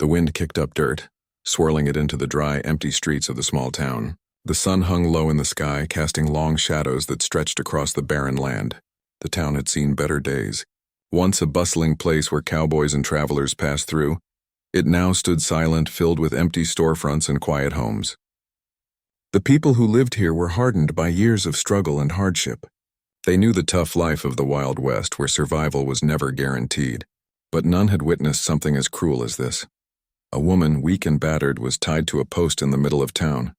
The wind kicked up dirt, swirling it into the dry, empty streets of the small town. The sun hung low in the sky, casting long shadows that stretched across the barren land. The town had seen better days. Once a bustling place where cowboys and travelers passed through, it now stood silent, filled with empty storefronts and quiet homes. The people who lived here were hardened by years of struggle and hardship. They knew the tough life of the Wild West, where survival was never guaranteed, but none had witnessed something as cruel as this. A woman, weak and battered, was tied to a post in the middle of town.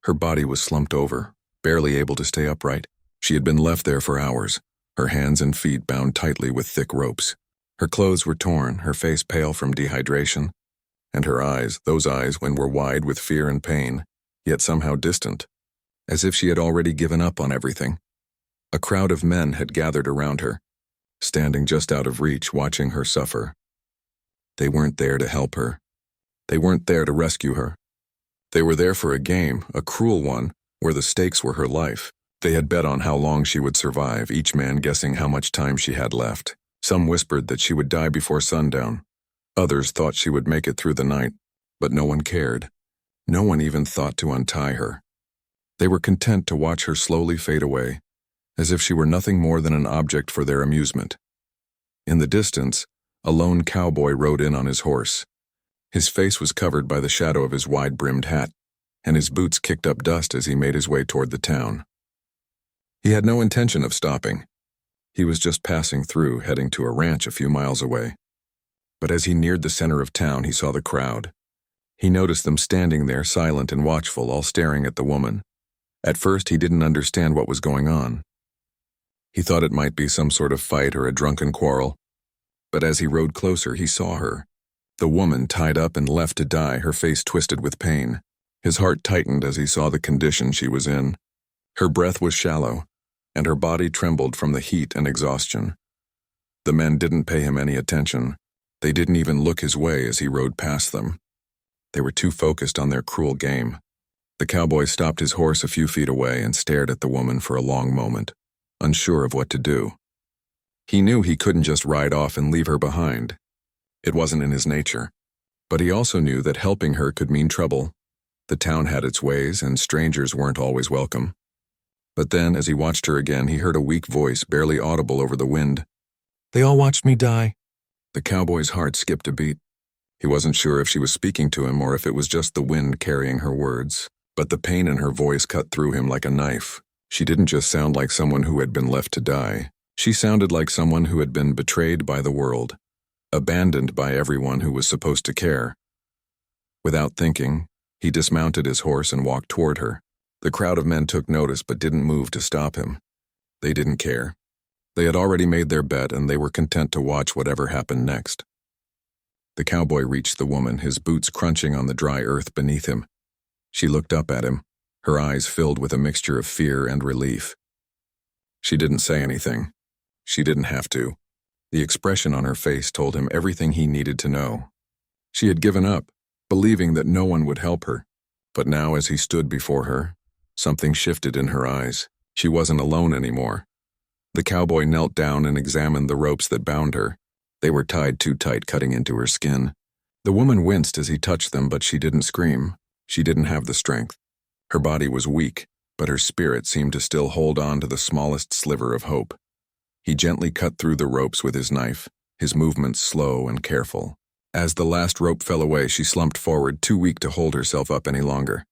Her body was slumped over, barely able to stay upright. She had been left there for hours, her hands and feet bound tightly with thick ropes. Her clothes were torn, her face pale from dehydration, and her eyes, those eyes when were wide with fear and pain, yet somehow distant, as if she had already given up on everything. A crowd of men had gathered around her, standing just out of reach, watching her suffer. They weren't there to help her. They weren't there to rescue her. They were there for a game, a cruel one, where the stakes were her life. They had bet on how long she would survive, each man guessing how much time she had left. Some whispered that she would die before sundown. Others thought she would make it through the night, but no one cared. No one even thought to untie her. They were content to watch her slowly fade away, as if she were nothing more than an object for their amusement. In the distance, a lone cowboy rode in on his horse. His face was covered by the shadow of his wide-brimmed hat, and his boots kicked up dust as he made his way toward the town. He had no intention of stopping. He was just passing through, heading to a ranch a few miles away. But as he neared the center of town, he saw the crowd. He noticed them standing there, silent and watchful, all staring at the woman. At first, he didn't understand what was going on. He thought it might be some sort of fight or a drunken quarrel. But as he rode closer, he saw her. The woman tied up and left to die, her face twisted with pain. His heart tightened as he saw the condition she was in. Her breath was shallow, and her body trembled from the heat and exhaustion. The men didn't pay him any attention. They didn't even look his way as he rode past them. They were too focused on their cruel game. The cowboy stopped his horse a few feet away and stared at the woman for a long moment, unsure of what to do. He knew he couldn't just ride off and leave her behind. It wasn't in his nature. But he also knew that helping her could mean trouble. The town had its ways, and strangers weren't always welcome. But then, as he watched her again, he heard a weak voice, barely audible over the wind. "They all watched me die." The cowboy's heart skipped a beat. He wasn't sure if she was speaking to him or if it was just the wind carrying her words. But the pain in her voice cut through him like a knife. She didn't just sound like someone who had been left to die. She sounded like someone who had been betrayed by the world, abandoned by everyone who was supposed to care. Without thinking, he dismounted his horse and walked toward her. The crowd of men took notice but didn't move to stop him. They didn't care. They had already made their bet, and they were content to watch whatever happened next. The cowboy reached the woman, his boots crunching on the dry earth beneath him. She looked up at him, her eyes filled with a mixture of fear and relief. She didn't say anything. She didn't have to. The expression on her face told him everything he needed to know. She had given up, believing that no one would help her. But now, as he stood before her, something shifted in her eyes. She wasn't alone anymore. The cowboy knelt down and examined the ropes that bound her. They were tied too tight, cutting into her skin. The woman winced as he touched them, but she didn't scream. She didn't have the strength. Her body was weak, but her spirit seemed to still hold on to the smallest sliver of hope. He gently cut through the ropes with his knife, his movements slow and careful. As the last rope fell away, she slumped forward, too weak to hold herself up any longer.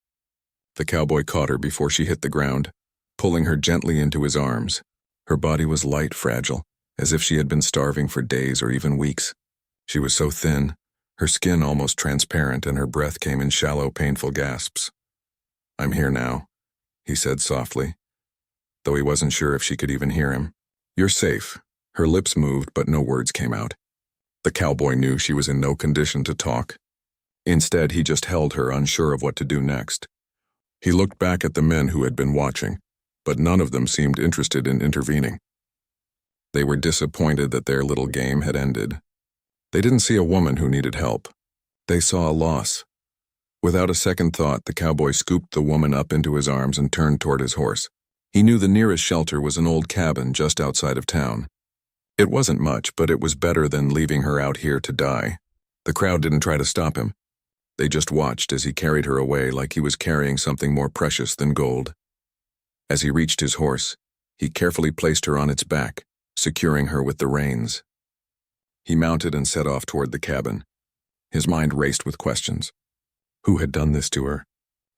The cowboy caught her before she hit the ground, pulling her gently into his arms. Her body was light, fragile, as if she had been starving for days or even weeks. She was so thin, her skin almost transparent, and her breath came in shallow, painful gasps. "I'm here now," he said softly, though he wasn't sure if she could even hear him. "You're safe." Her lips moved, but no words came out. The cowboy knew she was in no condition to talk. Instead, he just held her, unsure of what to do next. He looked back at the men who had been watching, but none of them seemed interested in intervening. They were disappointed that their little game had ended. They didn't see a woman who needed help. They saw a loss. Without a second thought, the cowboy scooped the woman up into his arms and turned toward his horse. He knew the nearest shelter was an old cabin just outside of town. It wasn't much, but it was better than leaving her out here to die. The crowd didn't try to stop him. They just watched as he carried her away like he was carrying something more precious than gold. As he reached his horse, he carefully placed her on its back, securing her with the reins. He mounted and set off toward the cabin. His mind raced with questions. Who had done this to her?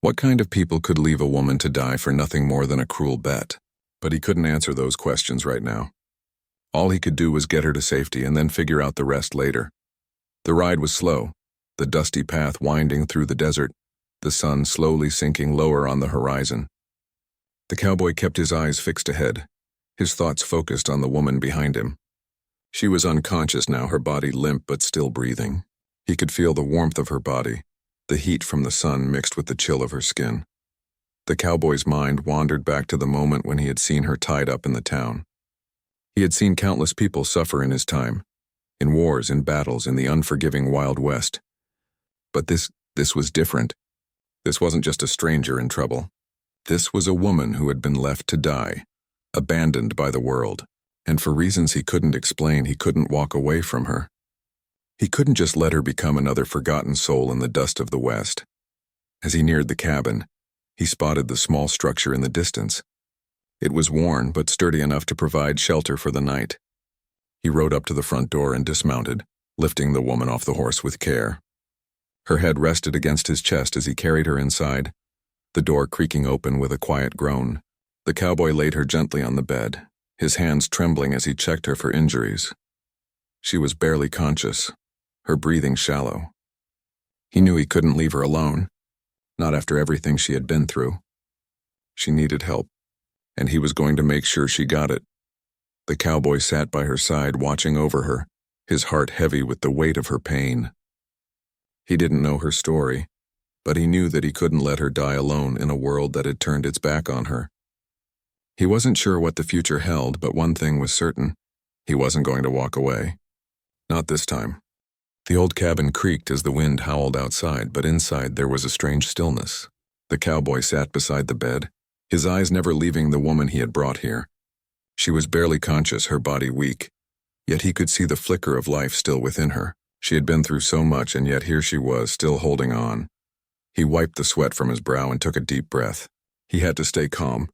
What kind of people could leave a woman to die for nothing more than a cruel bet? But he couldn't answer those questions right now. All he could do was get her to safety and then figure out the rest later. The ride was slow, the dusty path winding through the desert, the sun slowly sinking lower on the horizon. The cowboy kept his eyes fixed ahead, his thoughts focused on the woman behind him. She was unconscious now, her body limp but still breathing. He could feel the warmth of her body, the heat from the sun mixed with the chill of her skin. The cowboy's mind wandered back to the moment when he had seen her tied up in the town. He had seen countless people suffer in his time, in wars, in battles, in the unforgiving Wild West. But this was different. This wasn't just a stranger in trouble. This was a woman who had been left to die, abandoned by the world, and for reasons he couldn't explain, he couldn't walk away from her. He couldn't just let her become another forgotten soul in the dust of the West. As he neared the cabin, he spotted the small structure in the distance. It was worn but sturdy enough to provide shelter for the night. He rode up to the front door and dismounted, lifting the woman off the horse with care. Her head rested against his chest as he carried her inside, the door creaking open with a quiet groan. The cowboy laid her gently on the bed, his hands trembling as he checked her for injuries. She was barely conscious, her breathing shallow. He knew he couldn't leave her alone, not after everything she had been through. She needed help, and he was going to make sure she got it. The cowboy sat by her side, watching over her, his heart heavy with the weight of her pain. He didn't know her story, but he knew that he couldn't let her die alone in a world that had turned its back on her. He wasn't sure what the future held, but one thing was certain: he wasn't going to walk away. Not this time. The old cabin creaked as the wind howled outside, but inside there was a strange stillness. The cowboy sat beside the bed, his eyes never leaving the woman he had brought here. She was barely conscious, her body weak, yet he could see the flicker of life still within her. She had been through so much, and yet here she was, still holding on. He wiped the sweat from his brow and took a deep breath. He had to stay calm.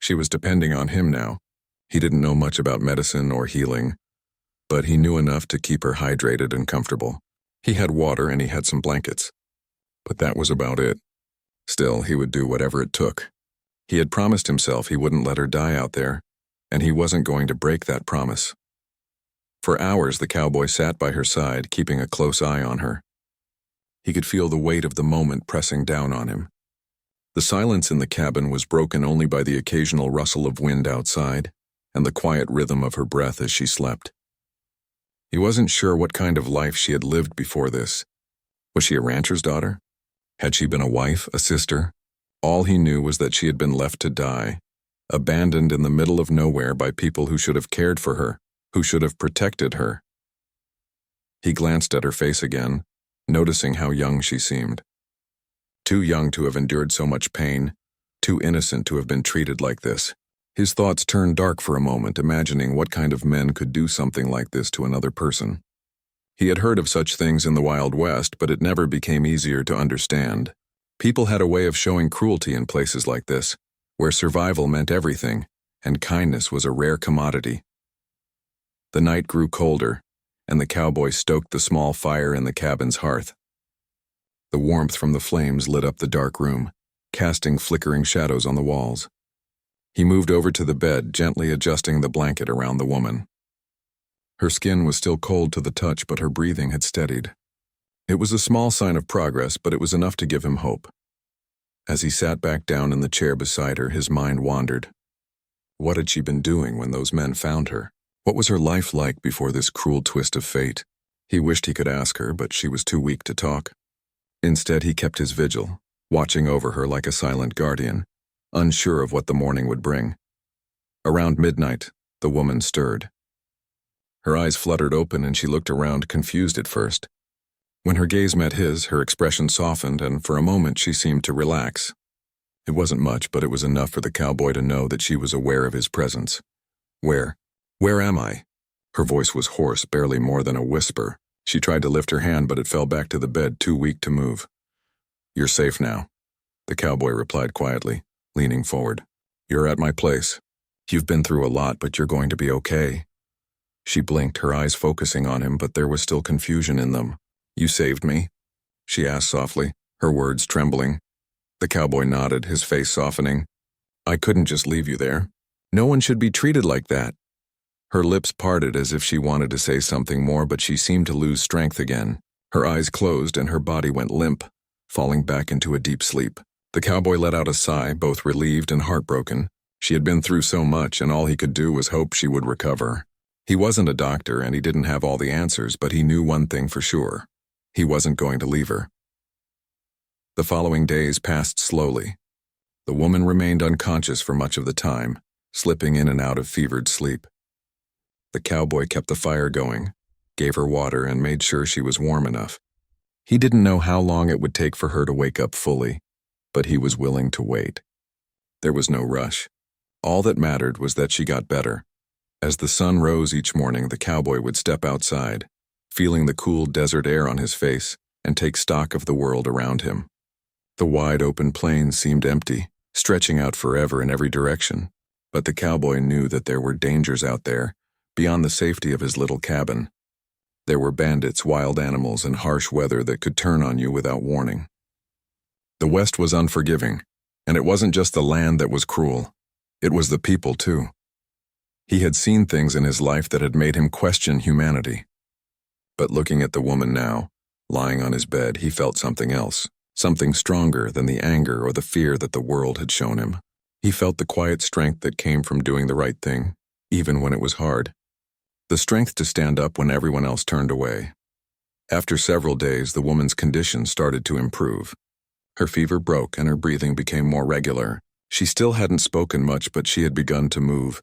She was depending on him now. He didn't know much about medicine or healing, but he knew enough to keep her hydrated and comfortable. He had water and he had some blankets, but that was about it. Still, he would do whatever it took. He had promised himself he wouldn't let her die out there, and he wasn't going to break that promise. For hours, the cowboy sat by her side, keeping a close eye on her. He could feel the weight of the moment pressing down on him. The silence in the cabin was broken only by the occasional rustle of wind outside and the quiet rhythm of her breath as she slept. He wasn't sure what kind of life she had lived before this. Was she a rancher's daughter? Had she been a wife, a sister? All he knew was that she had been left to die, abandoned in the middle of nowhere by people who should have cared for her, who should have protected her. He glanced at her face again, noticing how young she seemed. Too young to have endured so much pain, too innocent to have been treated like this. His thoughts turned dark for a moment, imagining what kind of men could do something like this to another person. He had heard of such things in the Wild West, but it never became easier to understand. People had a way of showing cruelty in places like this, where survival meant everything, and kindness was a rare commodity. The night grew colder, and the cowboy stoked the small fire in the cabin's hearth. The warmth from the flames lit up the dark room, casting flickering shadows on the walls. He moved over to the bed, gently adjusting the blanket around the woman. Her skin was still cold to the touch, but her breathing had steadied. It was a small sign of progress, but it was enough to give him hope. As he sat back down in the chair beside her, his mind wandered. What had she been doing when those men found her? What was her life like before this cruel twist of fate? He wished he could ask her, but she was too weak to talk. Instead, he kept his vigil, watching over her like a silent guardian, unsure of what the morning would bring. Around midnight, the woman stirred. Her eyes fluttered open and she looked around, confused at first. When her gaze met his, her expression softened, and for a moment she seemed to relax. It wasn't much, but it was enough for the cowboy to know that she was aware of his presence. Where am I?" Her voice was hoarse, barely more than a whisper. She tried to lift her hand, but it fell back to the bed, too weak to move. "You're safe now," the cowboy replied quietly, leaning forward. "You're at my place. You've been through a lot, but you're going to be okay." She blinked, her eyes focusing on him, but there was still confusion in them. "You saved me?" she asked softly, her words trembling. The cowboy nodded, his face softening. "I couldn't just leave you there. No one should be treated like that." Her lips parted as if she wanted to say something more, but she seemed to lose strength again. Her eyes closed and her body went limp, falling back into a deep sleep. The cowboy let out a sigh, both relieved and heartbroken. She had been through so much, and all he could do was hope she would recover. He wasn't a doctor, and he didn't have all the answers, but he knew one thing for sure. He wasn't going to leave her. The following days passed slowly. The woman remained unconscious for much of the time, slipping in and out of fevered sleep. The cowboy kept the fire going, gave her water, and made sure she was warm enough. He didn't know how long it would take for her to wake up fully, but he was willing to wait. There was no rush. All that mattered was that she got better. As the sun rose each morning, the cowboy would step outside, feeling the cool desert air on his face, and take stock of the world around him. The wide open plains seemed empty, stretching out forever in every direction, but the cowboy knew that there were dangers out there, beyond the safety of his little cabin. There were bandits, wild animals, and harsh weather that could turn on you without warning. The West was unforgiving, and it wasn't just the land that was cruel. It was the people, too. He had seen things in his life that had made him question humanity. But looking at the woman now, lying on his bed, he felt something else, something stronger than the anger or the fear that the world had shown him. He felt the quiet strength that came from doing the right thing, even when it was hard. The strength to stand up when everyone else turned away. After several days, the woman's condition started to improve. Her fever broke and her breathing became more regular. She still hadn't spoken much, but she had begun to move,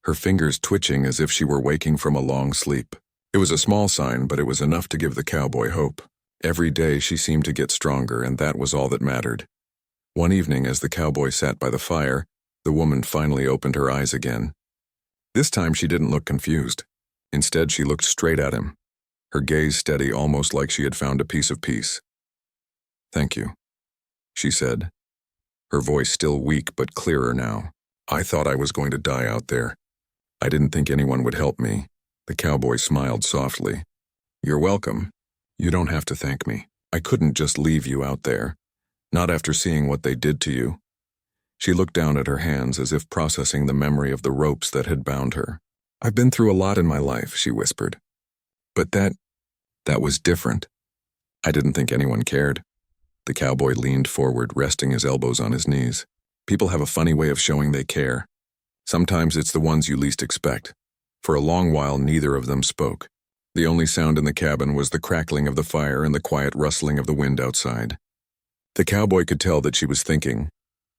her fingers twitching as if she were waking from a long sleep. It was a small sign, but it was enough to give the cowboy hope. Every day she seemed to get stronger, and that was all that mattered. One evening, as the cowboy sat by the fire, the woman finally opened her eyes again. This time she didn't look confused. Instead, she looked straight at him, her gaze steady, almost like she had found a piece of peace. "Thank you," she said, her voice still weak but clearer now. "I thought I was going to die out there. I didn't think anyone would help me." The cowboy smiled softly. "You're welcome. You don't have to thank me. I couldn't just leave you out there, not after seeing what they did to you." She looked down at her hands as if processing the memory of the ropes that had bound her. "I've been through a lot in my life," she whispered. "But that was different. I didn't think anyone cared." The cowboy leaned forward, resting his elbows on his knees. "People have a funny way of showing they care. Sometimes it's the ones you least expect." For a long while, neither of them spoke. The only sound in the cabin was the crackling of the fire and the quiet rustling of the wind outside. The cowboy could tell that she was thinking,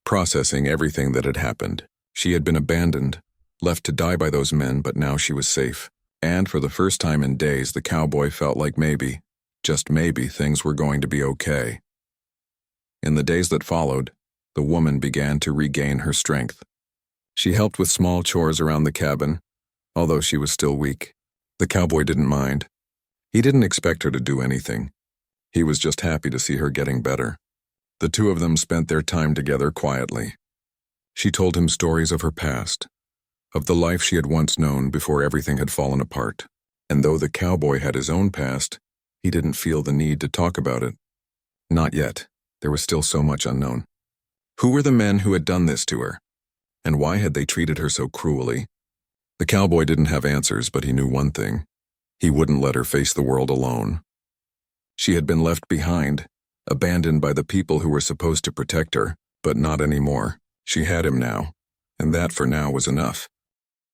processing everything that had happened. She had been abandoned, left to die by those men, but now she was safe. And for the first time in days, the cowboy felt like maybe, just maybe, things were going to be okay. In the days that followed, the woman began to regain her strength. She helped with small chores around the cabin, although she was still weak. The cowboy didn't mind. He didn't expect her to do anything. He was just happy to see her getting better. The two of them spent their time together quietly. She told him stories of her past, of the life she had once known before everything had fallen apart. And though the cowboy had his own past, he didn't feel the need to talk about it. Not yet. There was still so much unknown. Who were the men who had done this to her? And why had they treated her so cruelly? The cowboy didn't have answers, but he knew one thing. He wouldn't let her face the world alone. She had been left behind, abandoned by the people who were supposed to protect her, but not anymore. She had him now, and that for now was enough.